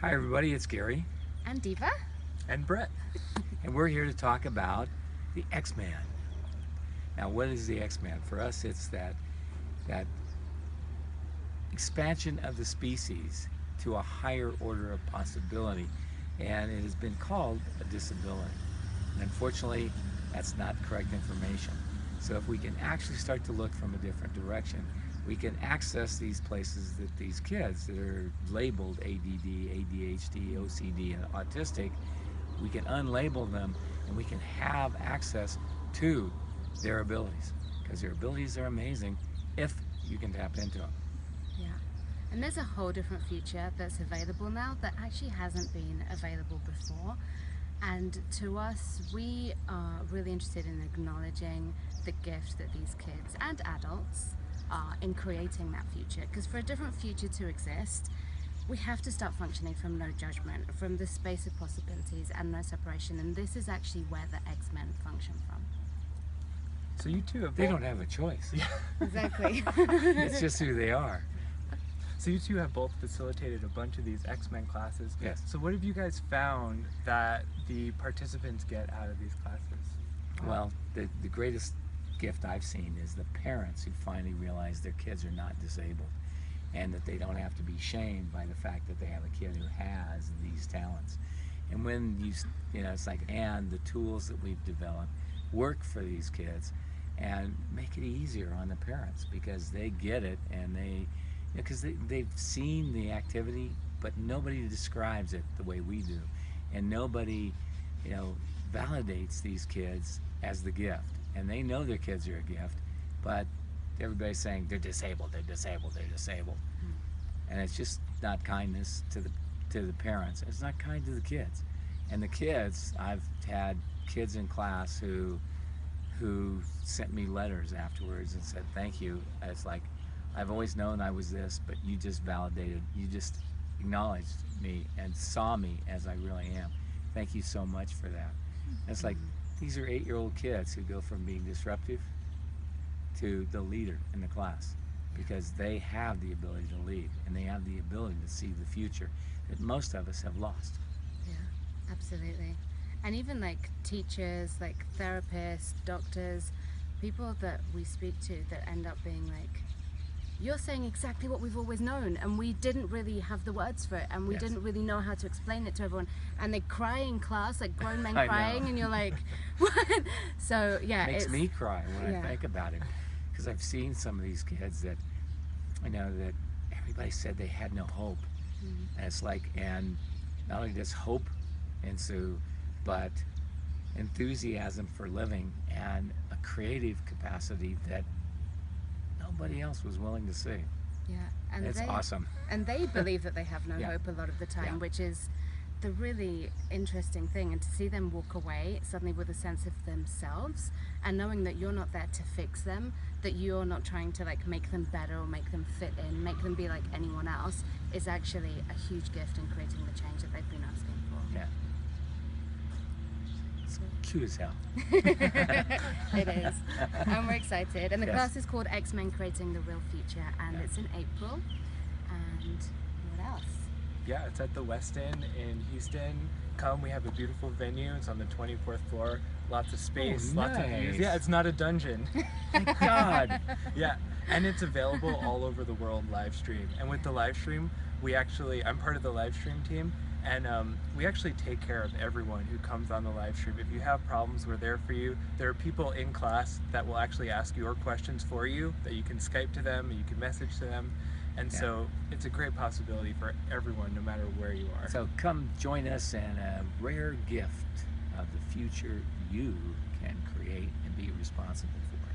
Hi everybody, it's Gary, And Diva? And Brett. and we're here to talk about the X-Man. Now, what is the X-Man? For us, it's that expansion of the species to a higher order of possibility, and it has been called a disability. And unfortunately, that's not correct information. So if we can actually start to look from a different direction, we can access these places that these kids that are labeled ADD, ADHD, OCD, and autistic, we can unlabel them and we can have access to their abilities, because their abilities are amazing if you can tap into them. Yeah. And there's a whole different future that's available now that actually hasn't been available before. And to us, we are really interested in acknowledging the gift that these kids and adults are in creating that future. Because for a different future to exist, we have to start functioning from no judgment, from the space of possibilities and no separation. And this is actually where the X-Men function from. So you two have They don't have a choice. Yeah. Exactly. It's just who they are. So you two have both facilitated a bunch of these X-Men classes. Yes. So what have you guys found that the participants get out of these classes? Well, the greatest gift I've seen is the parents who finally realize their kids are not disabled, and that they don't have to be shamed by the fact that they have a kid who has these talents. And when you know, it's like, and the tools that we've developed work for these kids and make it easier on the parents, because they get it, and because they've seen the activity, but nobody describes it the way we do, and nobody, validates these kids as the gift, and they know their kids are a gift, but everybody's saying they're disabled, they're disabled, they're disabled, and it's just not kindness to the parents. It's not kind to the kids, and the kids. I've had kids in class who sent me letters afterwards and said thank you. It's like, I've always known I was this, but you just validated, you just acknowledged me and saw me as I really am. Thank you so much for that. It's like, these are 8-year-old kids who go from being disruptive to the leader in the class, because they have the ability to lead, and they have the ability to see the future that most of us have lost. Yeah, absolutely. And even like teachers, like therapists, doctors, people that we speak to that end up being like, you're saying exactly what we've always known, and we didn't really have the words for it, and we Yes. didn't really know how to explain it to everyone. And they cry in class, like grown men I know. crying, and you're like, what? So yeah, It makes it's, me cry when yeah. I think about it, because I've seen some of these kids that that everybody said they had no hope, and it's like, and not only does hope ensue, but enthusiasm for living and a creative capacity that nobody else was willing to see. Yeah, and It's they, awesome. And they believe that they have no Yeah. hope a lot of the time, Yeah. which is the really interesting thing. And to see them walk away suddenly with a sense of themselves, and knowing that you're not there to fix them, that you're not trying to like make them better or make them fit in, make them be like anyone else, is actually a huge gift in creating the change that they've been asking for. Yeah. It's cute as hell. It is. And we're excited. And the Yes. class is called X-Men Creating the Real Future, and Yeah. it's in April. And what else? Yeah, it's at the West End in Houston. Come, we have a beautiful venue. It's on the 24th floor. Lots of space, lots of views. nice. Yeah, it's not a dungeon. Thank God. Yeah, and it's available all over the world live stream. And with the live stream, I'm part of the live stream team, and we actually take care of everyone who comes on the live stream. If you have problems, we're there for you. There are people in class that will actually ask your questions for you, that you can Skype to them, you can message to them. And Yeah. so it's a great possibility for everyone, no matter where you are. So come join us in a rare gift of the future you can create and be responsible for.